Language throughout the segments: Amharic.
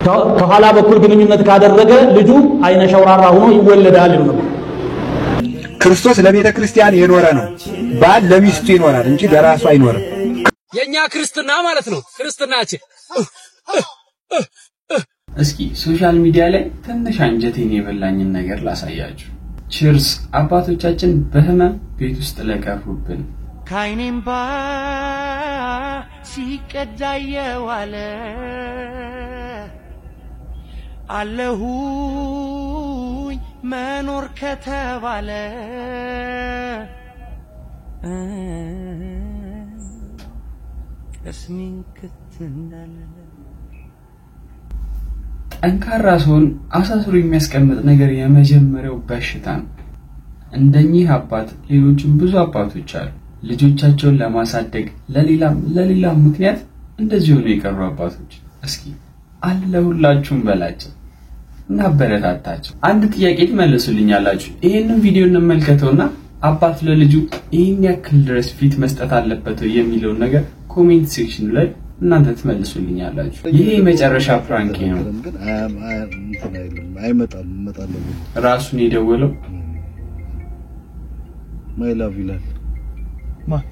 ከኋላ በኩል ግንኙነት ካደረገ ልጁ አይነ ሸውራራ ሆኖ ይወለዳል ነው። ክርስቶስ ለቤተ ክርስቲያን የኖረ ነው። ባል ለሚስቱ ይኖራል እንጂ ለራሱ አይኖርም። የኛ ክርስትና ማለት ነው። ክርስትናችን እስኪ ሶሻል ሚዲያ ላይ ትንሽ አንጀቴን የበላኝን ነገር ላሳያችሁ። ቺርስ አባቶቻችን በህመም ቤት ውስጥ ለቀሩብን ካይኔምባ ሲቀዳየው አለ አለሁኝ መኖር ከተባለ እስሚን ክትንዳለ ጠንካራ ሰውን አሳስሮ የሚያስቀምጥ ነገር የመጀመሪያው በሽታ ነው። እንደኚህ አባት ሌሎችም ብዙ አባቶች አሉ። ልጆቻቸውን ለማሳደግ ለሌላም ምክንያት እንደዚህ ሆነው የቀሩ አባቶች እስኪ አለሁላችሁም በላቸው እና በረታታቸው። አንድ ጥያቄ ትመልሱልኛላችሁ። ይሄንን ቪዲዮ እንመልከተውና አባት ለልጁ ይሄን ያክል ድረስ ፊት መስጠት አለበት የሚለው ነገር ኮሜንት ሴክሽን ላይ እናንተ ትመልሱልኛላችሁ። ይሄ የመጨረሻ ፕራንክ ነው። አይመጣም ራሱን የደወለው ማይ ላቭ ይላል።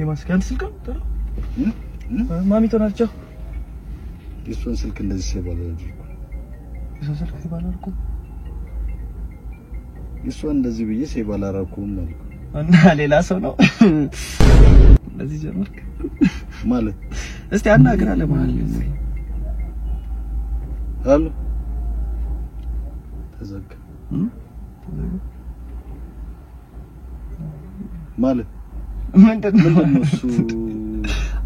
የማስካን ስልክ ነው ማሚ ተናቸው የሱን ስልክ እንደዚህ ሲባላል ስልክ ሲባላልኩ የሱን እንደዚህ ብዬ ሲባላራኩም ነው እና ሌላ ሰው ነው እንደዚህ ጀመርክ ማለት እስቲ አናግራለ ማለት ነው አሉ ተዘጋ ማለት ምንድነው እሱ?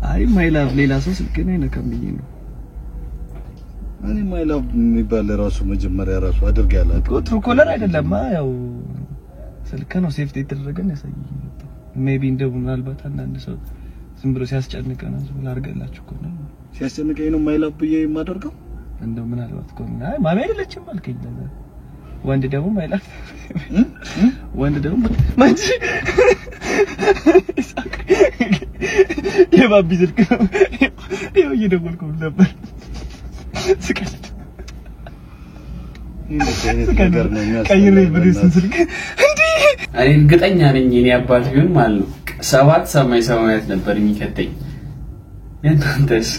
አይ ማይላቭ ሌላ ሰው ስልክ ነው ይነካምኝ ነው። እኔ ማይላቭ የሚባል ራሱ መጀመሪያ ራሱ አድርገ ያላቀ ትሩ ኮለር አይደለም ያው ስልክ ነው ሴፍቲ የተደረገን ያሳየኝ ነበር። ሜቢ እንደው ምናልባት አንዳንድ ሰው ዝም ብሎ ሲያስጨንቀና ዝም ብሎ አርገላችሁ እኮ ነው ሲያስጨንቀኝ ነው ማይላቭ ብዬ የማደርገው። እንደው ምናልባት እኮ ነው አይ ማሚ አይደለችም አልከኝ ለዛ ወንድ ደግሞ ማይላቭ ወንድ ደግሞ ማንቺ የባቢ ስልክ ነው ይኸው እየደወልኩ ነበር ስቀልድ ቀይሬ ብሬስን ስልክ እንዴ እኔ እርግጠኛ ነኝ የኔ አባት ቢሆን ማለት ነው 7 ሰማያት ነበር የሚከተኝ። የእናንተስ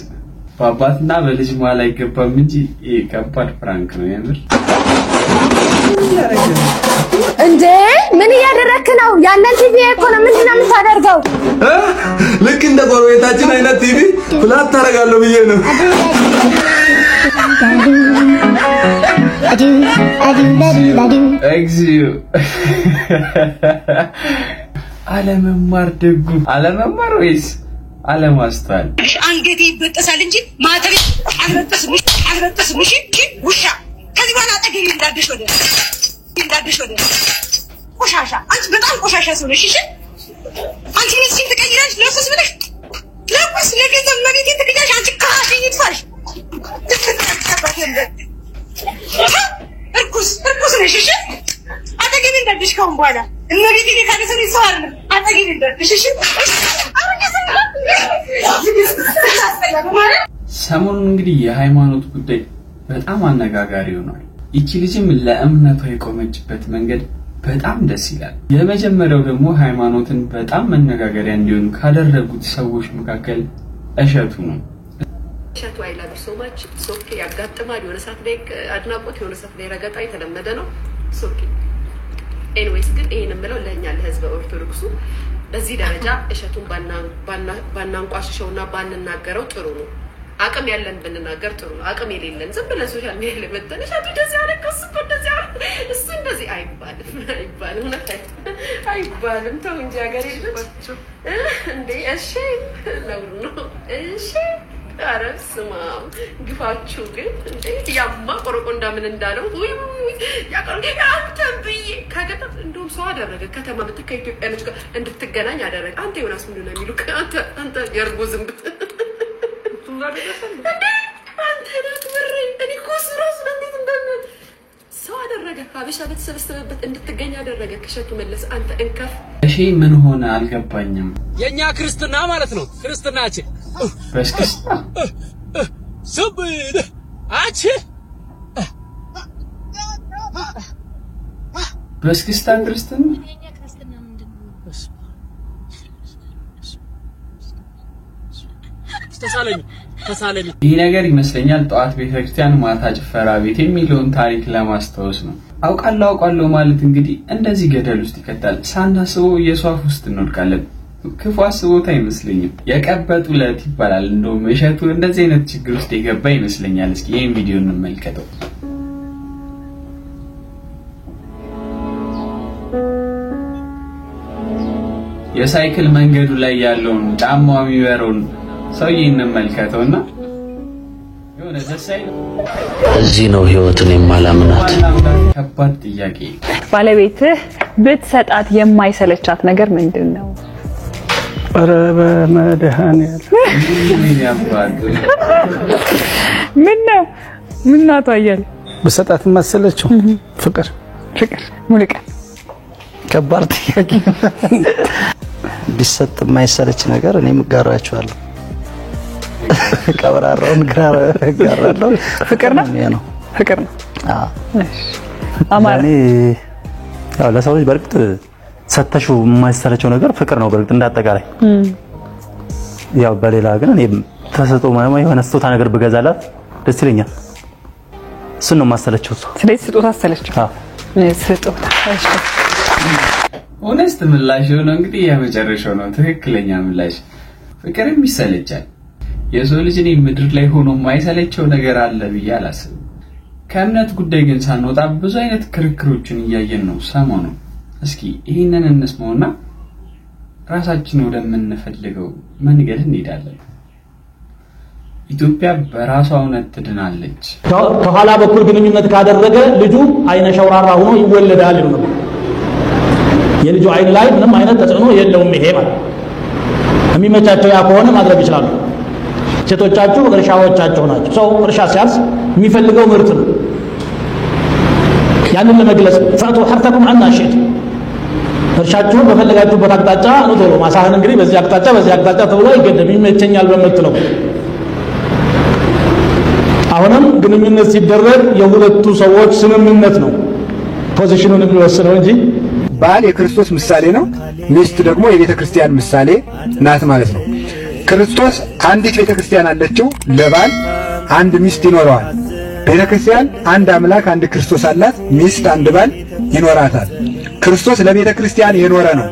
በአባትና በልጅ መሃል አይገባም እንጂ ይሄ ከባድ ፕራንክ ነው የምር። እንዴ ምን ያደረክ ነው? ያንን ቲቪ እኮ ነው ምንድነው የምታደርገው? ልክ እንደ ጎረቤታችን አይነት ቲቪ ፍላት ታረጋለሁ ብዬ ነው። እግዚኦ አለመማር ደጉ አለመማር ወይስ አለማስተዋል? አንገቴ ይበጠሳል እንጂ ማተቤ አልበጠስም እሺ ውሻ ከዚህ በኋላ አጠገቤ እንዳደሽ ወደ ቆሻሻ አንቺ በጣም ቆሻሻ ሰው ነሽ እሺ አንቺ ነሽን ትቀይራለሽ ለውስስ ብለሽ ለውስስ ለገንዘብ መሬት ትቀይራለሽ አንቺ ካሽ ይጥፋሽ እርኩስ ነሽ እሺ አጠገቤ እንዳደሽ ካሁን በኋላ እነዚህ ካለሰሪ ሰዋል አጠገቤ እንዳደሽ እሺ ሰሞኑን እንግዲህ የሃይማኖት ጉዳይ በጣም አነጋጋሪ ሆኗል። እቺ ልጅም ለእምነቷ የቆመችበት መንገድ በጣም ደስ ይላል። የመጀመሪያው ደግሞ ሃይማኖትን በጣም መነጋገሪያ እንዲሆን ካደረጉት ሰዎች መካከል እሸቱ ነው። እሸቱ አይላብ ሶማች ሶኬ ያጋጥማል የሆነ ሰዓት ላይ አድናቆት የሆነ ሰዓት ላይ ረገጣ የተለመደ ነው ሶኬ ኤኒዌይስ ግን ይሄንን ምለው ለኛ ለህዝብ ኦርቶዶክሱ በዚህ ደረጃ እሸቱን ባናንቋሽሸውና ባንናገረው ጥሩ ነው። አቅም ያለን ብንናገር ጥሩ ነው። አቅም የሌለን ዝም ብለን ሶሻል ሚዲያ ላይ መጥተን እሸቱ እንደዚህ አለ ከስብ እንደዚህ አለ እሱ እንደዚህ አይባልም አይባልም ተው እንጂ ሀገር የለባቸው እንዴ እሺ ነው እሺ አረስማ ግፋችሁ ግን እንዴ ያማ ቆረቆንዳ ምን እንዳለው ወይ ያቀርገ አንተብዬ ከገጠር እንደውም ሰው አደረገ ከተማ ብትከ ኢትዮጵያኖች ጋር እንድትገናኝ አደረገ። አንተ ዮናስ ምን ነው የሚሉክ አንተ የርጉዝም አንተ ነጥብሬ እኔ ኮስራስ እንዴት እንደነ ሰው አደረገ ሀበሻ በተሰበሰበበት እንድትገኝ አደረገ። ከሸቱ መለስ አንተ እንከፍ እሺ ምን ሆነ አልገባኝም። የኛ ክርስትና ማለት ነው ክርስትናችን በስክስ ሰብለ አቺ በስክስታ ክርስትና ተሳለኝ ይህ ነገር ይመስለኛል ጠዋት ቤተክርስቲያን ማታ ጭፈራ ቤት የሚለውን ታሪክ ለማስታወስ ነው። አውቃለሁ ማለት እንግዲህ እንደዚህ ገደል ውስጥ ይከታል። ሳናስበው የሷፍ ውስጥ እንወድቃለን። ክፉ አስቦት አይመስለኝም። የቀበጡ ለት ይባላል። እንደውም እሸቱ እንደዚህ አይነት ችግር ውስጥ የገባ ይመስለኛል። እስኪ ይሄን ቪዲዮ እንመልከተው። የሳይክል መንገዱ ላይ ያለውን ጫማው የሚበረውን ሰውዬ እንመልከተውና የሆነ ዘሳይ እዚህ ነው ህይወትን የማላምናት። ከባድ ጥያቄ። ባለቤትህ ብትሰጣት የማይሰለቻት ነገር ምንድነው? ኧረ በመድኃኒዓለም ምን ነው ታያለ? ብሰጣት የማይሰለችው ፍቅር ሙሉቀን ከባድ ጥያቄ። ቢሰጥ የማይሰለች ነገር እኔም ጋራቸዋለሁ። ቀብራራውን ጋራራው ፍቅር ነው። ፍቅር ነው። አዎ እሺ አማራ ያው ለሰው ልጅ በርግጥ ሰተሹ የማይሰለቸው ነገር ፍቅር ነው በርግጥ እንዳጠቃላይ። ያው በሌላ ግን እኔ ተሰጥቶ ማለት የሆነ ስጦታ ነገር ብገዛላት ደስ ይለኛል። እሱን ነው የማሰለቸው። ስለዚህ ስጦታ አሰለቸው። አዎ ስጦታ። እሺ ሆነስት ምላሽ ነው እንግዲህ የመጨረሻው ነው ትክክለኛ ምላሽ። ፍቅርም ይሰለቻል። የሰው ልጅ እኔ ምድር ላይ ሆኖ የማይሰለቸው ነገር አለ ብዬ አላስብም። ከእምነት ጉዳይ ግን ሳንወጣ ብዙ አይነት ክርክሮችን እያየን ነው ሰሞኑ። እስኪ ይሄንን እንስማውና ራሳችን ወደምንፈልገው መንገድ እንሄዳለን። ኢትዮጵያ በራሷ እውነት ትድናለች። ከኋላ በኩል ግንኙነት ካደረገ ልጁ አይነ ሸውራራ ሆኖ ይወለዳል ነው። የልጁ አይን ላይ ምንም አይነት ተጽዕኖ የለውም። ይሄ ማለት የሚመቻቸው ያ ከሆነ ማድረግ ይችላሉ። ሴቶቻችሁ እርሻዎቻቸው ናቸው። ሰው እርሻ ሲያርስ የሚፈልገው ምርት ነው። ያንን ለመግለጽ ፈቱ ሐርተኩም عنا شيء እርሻችሁን በፈለጋችሁበት አቅጣጫ ነው ቶሎ ማሳህን እንግዲህ በዚህ አቅጣጫ ተብሎ አይገደም። ይመቸኛል በመጥለው አሁንም ግንኙነት ሲደረግ የሁለቱ ሰዎች ስምምነት ነው ፖዚሽኑን የሚወስነው እንጂ ባል የክርስቶስ ምሳሌ ነው፣ ሚስት ደግሞ የቤተ ክርስቲያን ምሳሌ ናት ማለት ነው። ክርስቶስ አንዲት ቤተ ክርስቲያን አለችው፣ ለባል አንድ ሚስት ይኖረዋል። ቤተ ክርስቲያን አንድ አምላክ አንድ ክርስቶስ አላት፣ ሚስት አንድ ባል ይኖራታል። ክርስቶስ ለቤተ ክርስቲያን የኖረ ነው፣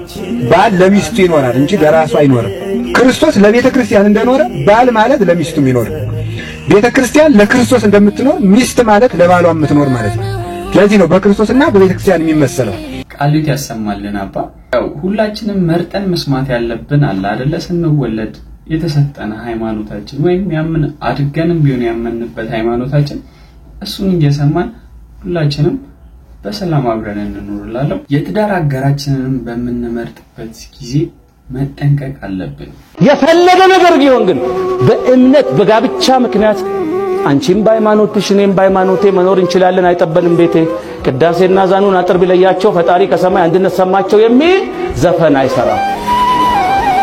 ባል ለሚስቱ ይኖራል እንጂ ለራሱ አይኖርም። ክርስቶስ ለቤተ ክርስቲያን እንደኖረ ባል ማለት ለሚስቱም ይኖር፣ ቤተ ክርስቲያን ለክርስቶስ እንደምትኖር ሚስት ማለት ለባሏ የምትኖር ማለት ነው። ስለዚህ ነው በክርስቶስና በቤተ ክርስቲያን የሚመሰለው። ቃሉት ያሰማልን አባ። ያው ሁላችንም መርጠን መስማት ያለብን አለ አይደለ? ስንወለድ የተሰጠነ ሃይማኖታችን ወይም ያምን አድገንም ቢሆን ያመንበት ሃይማኖታችን እሱን እየሰማን ሁላችንም በሰላም አብረን እንኖርላለን። የትዳር አጋራችንን በመንመርጥበት ጊዜ መጠንቀቅ አለብን። የፈለገ ነገር ቢሆን ግን በእምነት በጋብቻ ምክንያት አንቺም በሃይማኖትሽ እኔም በሃይማኖቴ መኖር እንችላለን አይጠበልም ቤቴ ቅዳሴና ዛኑን አጥር ቢለያቸው ፈጣሪ ከሰማይ አንድነት ሰማቸው የሚል ዘፈን አይሰራም።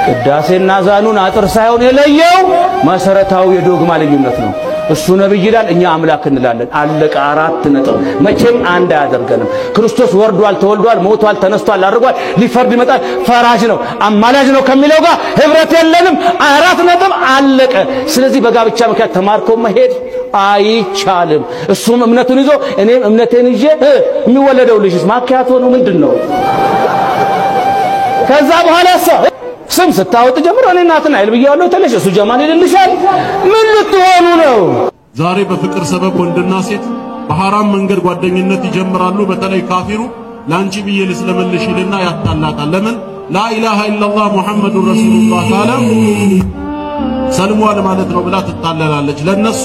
ቅዳሴና ዛኑን አጥር ሳይሆን የለየው መሰረታው የዶግማ ልዩነት ነው። እሱ ነብይ ይላል፣ እኛ አምላክ እንላለን። አለቀ። 4 ነጥብ። መቼም አንድ አያደርገንም። ክርስቶስ ወርዷል፣ ተወልዷል፣ ሞቷል፣ ተነስቷል፣ አድርጓል፣ ሊፈርድ ይመጣል፣ ፈራጅ ነው፣ አማላጅ ነው ከሚለው ጋር ህብረት የለንም። 4 ነጥብ አለቀ። ስለዚህ በጋብቻ ምክንያት ተማርኮ መሄድ አይቻልም። እሱም እምነቱን ይዞ እኔም እምነቴን ይዤ የሚወለደው ልጅስ ማኪያቶ ነው ምንድነው? ከዛ በኋላ ስም ስታወጥ ጀምሮ እኔ እናትና አይልብያለሁ ተለሽ እሱ ጀማል ይልልሻል። ምን ልትሆኑ ነው? ዛሬ በፍቅር ሰበብ ወንድና ሴት በሐራም መንገድ ጓደኝነት ይጀምራሉ። በተለይ ካፊሩ ላንቺ ብዬ ልስለምልሽ ይልና ያጣላታል። ለምን ላኢላሃ ኢላላህ ሙሐመዱር ረሱሉላህ ታላ ሰልሟል ማለት ነው ብላ ትጣለላለች። ለነሱ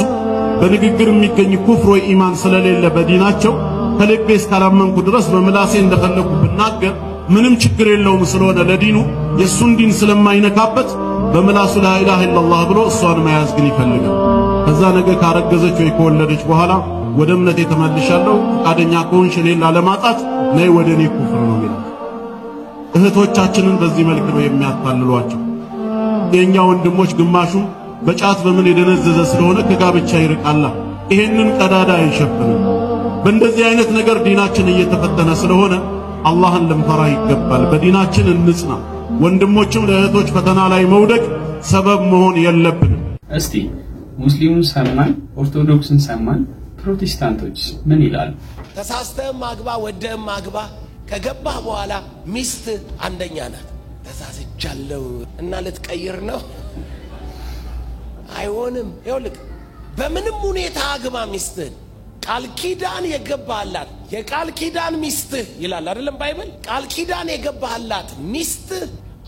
በንግግር የሚገኝ ኩፍር ወይ ኢማን ስለሌለ በዲናቸው ከልቤ እስካላመንኩ ድረስ በምላሴ እንደፈለኩ ብናገር ምንም ችግር የለውም ስለሆነ ለዲኑ የሱን ዲን ስለማይነካበት በምላሱ ላኢላሃ ኢላላህ ብሎ እሷን መያዝ ግን ይፈልጋል። ከዛ ነገ ካረገዘች ወይ ከወለደች በኋላ ወደ እምነቴ ተመልሻለሁ ፈቃደኛ ከሆንሽ እኔን ላለማጣት ነይ ወደ እኔ ኩፍር ነው የሚለው። እህቶቻችንን በዚህ መልክ ነው የሚያታልሏቸው። የኛ ወንድሞች ግማሹ በጫት በምን የደነዘዘ ስለሆነ ከጋብቻ ይርቃላ። ይሄንን ቀዳዳ አይሸፍንም። በእንደዚህ አይነት ነገር ዲናችን እየተፈተነ ስለሆነ አላህን ልንፈራ ይገባል። በዲናችን እንጽና። ወንድሞችም ለእህቶች ፈተና ላይ መውደቅ ሰበብ መሆን የለብንም። እስቲ ሙስሊሙን ሰማን፣ ኦርቶዶክስን ሰማን፣ ፕሮቴስታንቶች ምን ይላሉ? ተሳስተህም አግባ ወደህም አግባ ከገባህ በኋላ ሚስት አንደኛ ናት። ተሳስቻለሁ እና ልትቀይር ነው? አይሆንም። ይኸውልህ በምንም ሁኔታ አግባ ሚስትህን። ቃል ኪዳን የገባህላት የቃል ኪዳን ሚስትህ ይላል አይደለም ባይብል? ቃል ኪዳን የገባህላት ሚስትህ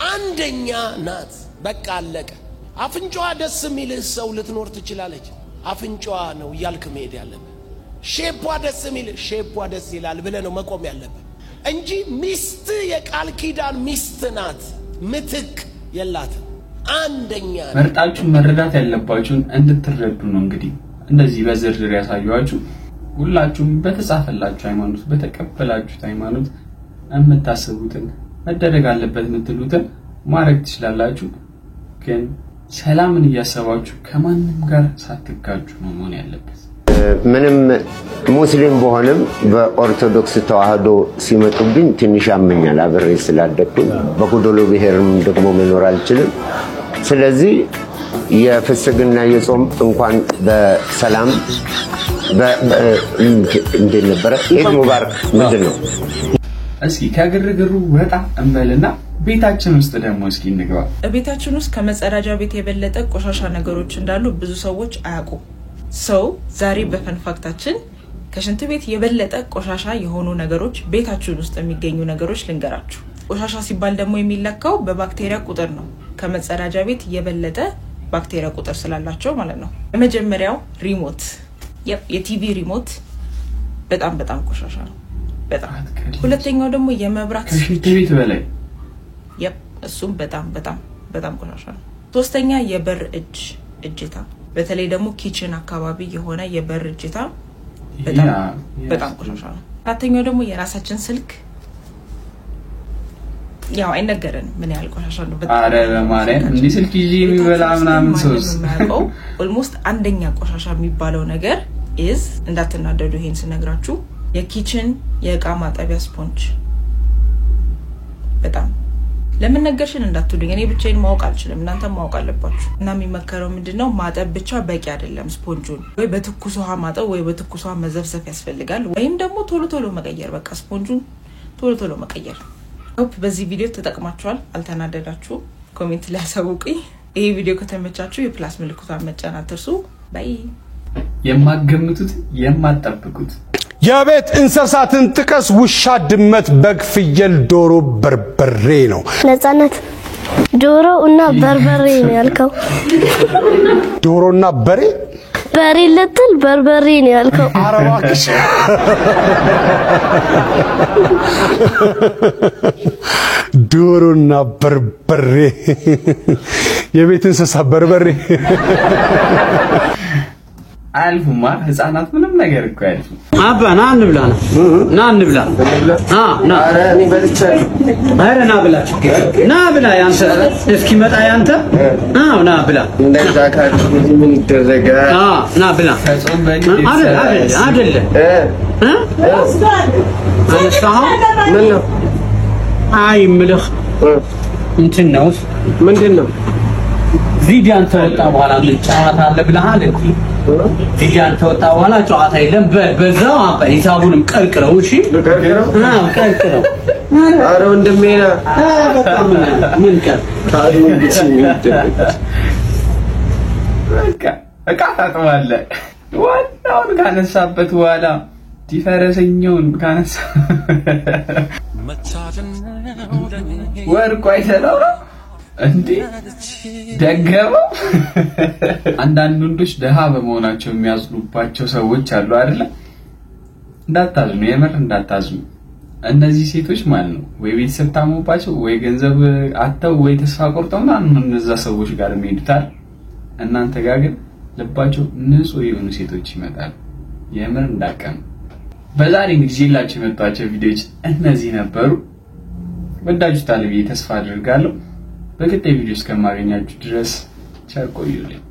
አንደኛ ናት። በቃ አለቀ። አፍንጫዋ ደስ የሚልህ ሰው ልትኖር ትችላለች። አፍንጫዋ ነው እያልክ መሄድ ያለብህ። ሼፓ ደስ የሚልህ ሼፓ ደስ ይላል ብለህ ነው መቆም ያለብህ እንጂ ሚስት የቃል ኪዳን ሚስት ናት። ምትክ የላትም። አንደኛ ናት። መርጣችሁ መረዳት ያለባችሁን እንድትረዱ ነው እንግዲህ እንደዚህ በዝርዝር ያሳዩአችሁ። ሁላችሁም በተጻፈላችሁ ሃይማኖት በተቀበላችሁት ሃይማኖት የምታስቡትን መደረግ አለበት የምትሉትን ማድረግ ትችላላችሁ። ግን ሰላምን እያሰባችሁ ከማንም ጋር ሳትጋጩ ነው መሆን ያለበት። ምንም ሙስሊም በሆንም በኦርቶዶክስ ተዋህዶ ሲመጡብኝ ትንሽ ያመኛል። አብሬ ስላደኩኝ በጎዶሎ ብሔርም ደግሞ መኖር አልችልም። ስለዚህ የፍስግና የጾም እንኳን በሰላም እንዴት ነበረ? ኢድ ሙባረክ ምንድን ነው? እስኪ ከግርግሩ ወጣ እንበልና ቤታችን ውስጥ ደግሞ እስኪ እንግባ። ቤታችን ውስጥ ከመጸዳጃ ቤት የበለጠ ቆሻሻ ነገሮች እንዳሉ ብዙ ሰዎች አያውቁም። ሰው ዛሬ በፈንፋክታችን ከሽንት ቤት የበለጠ ቆሻሻ የሆኑ ነገሮች ቤታችን ውስጥ የሚገኙ ነገሮች ልንገራችሁ። ቆሻሻ ሲባል ደግሞ የሚለካው በባክቴሪያ ቁጥር ነው። ከመጸዳጃ ቤት የበለጠ ባክቴሪያ ቁጥር ስላላቸው ማለት ነው። የመጀመሪያው ሪሞት የቲቪ ሪሞት በጣም ቆሻሻ ነው። በጣም ሁለተኛው ደግሞ የመብራት ከሽንት ቤት በላይ እሱም በጣም ቆሻሻ ነው። ሶስተኛ የበር እጅታ በተለይ ደግሞ ኪችን አካባቢ የሆነ የበር እጅታ በጣም ቆሻሻ ነው። አራተኛው ደግሞ የራሳችን ስልክ ያው አይነገረን ምን ያህል ቆሻሻ ነው። አረ በማርያም እንዲህ ስልክ ይዤ የሚበላ ምናምን ሰውስ ኦልሞስት አንደኛ ቆሻሻ የሚባለው ነገር is እንዳትናደዱ ይሄን ስነግራችሁ የኪችን የእቃ ማጠቢያ ስፖንጅ በጣም ለምን ነገርሽን እንዳትሉኝ እኔ ብቻዬን ማወቅ አልችልም እናንተ ማወቅ አለባችሁ። እና የሚመከረው ምንድነው ማጠብ ብቻ በቂ አይደለም። ስፖንጁን ወይ በትኩስ ውሃ ማጠብ ወይ በትኩስ ውሃ መዘፍዘፍ ያስፈልጋል ወይም ደግሞ ቶሎ መቀየር። በቃ ስፖንጁን ቶሎ መቀየር። ሆፕ በዚህ ቪዲዮ ተጠቅማችኋል። አልተናደዳችሁ ኮሜንት ላይ አሳውቁኝ። ይሄ ቪዲዮ ከተመቻችሁ የፕላስ ምልክቱን መጫን አትርሱ። ባይ። የማገምቱት የማጠብቁት የቤት እንስሳትን ጥቀስ። ውሻ፣ ድመት፣ በግ፣ ፍየል፣ ዶሮ፣ በርበሬ ነው። ነፃነት ዶሮ እና በርበሬ ነው ያልከው? ዶሮና በሬ በሬ ልትል በርበሬ ነው ያልከው? ኧረ እባክሽ ዶሮና በርበሬ የቤት እንስሳ በርበሬ አልፉማ ህፃናት ምንም ነገር እኮ ያልፉ። አባ ና እንብላ ና ኧረ እኔ በልቻለሁ። ኧረ ና ብላ ና ብላ ያንተ እስኪመጣ ያንተ ና ብላ እንደዛ ካልኩ ምን ይደረጋል? ና ብላ ከጾም በፊት አይደለ ምን ነው አይ ምልህ እንትን ነው ምንድን ነው ቪዲዮን ተወጣ በኋላ ጨዋታ አለ ብለሃል እንዴ? ቪዲዮን ተወጣ በኋላ ጨዋታ የለም። በዛው አባ ሂሳቡንም ቀልቅለው እሺ ቀልቅለው። ኧረ ወንድሜ ና በጣም ምን ቀር በቃ ታጥባለህ። ዋናውን ካነሳበት በኋላ ዲፈረሰኛውን ካነሳ ወርቁ አይሰራው እንዴ ደገመው። አንዳንድ ወንዶች ደሃ በመሆናቸው የሚያዝኑባቸው ሰዎች አሉ አይደለ? እንዳታዝኑ፣ የምር እንዳታዝኑ። እነዚህ ሴቶች ማለት ነው ወይ ቤተሰብ ታሞባቸው ወይ ገንዘብ አጥተው ወይ ተስፋ ቆርጠው ምናምን እነዛ ሰዎች ጋር የሚሄዱታል። እናንተ ጋር ግን ልባቸው ንጹህ የሆኑ ሴቶች ይመጣሉ። የምር እንዳቀም። በዛሬ እንግዲህ ይላችሁ የመጣቸው ቪዲዮዎች እነዚህ ነበሩ። ወዳችሁታል ብዬ ተስፋ አድርጋለሁ። በቀጣይ ቪዲዮ እስከማገኛችሁ ድረስ ቸር ቆዩልኝ።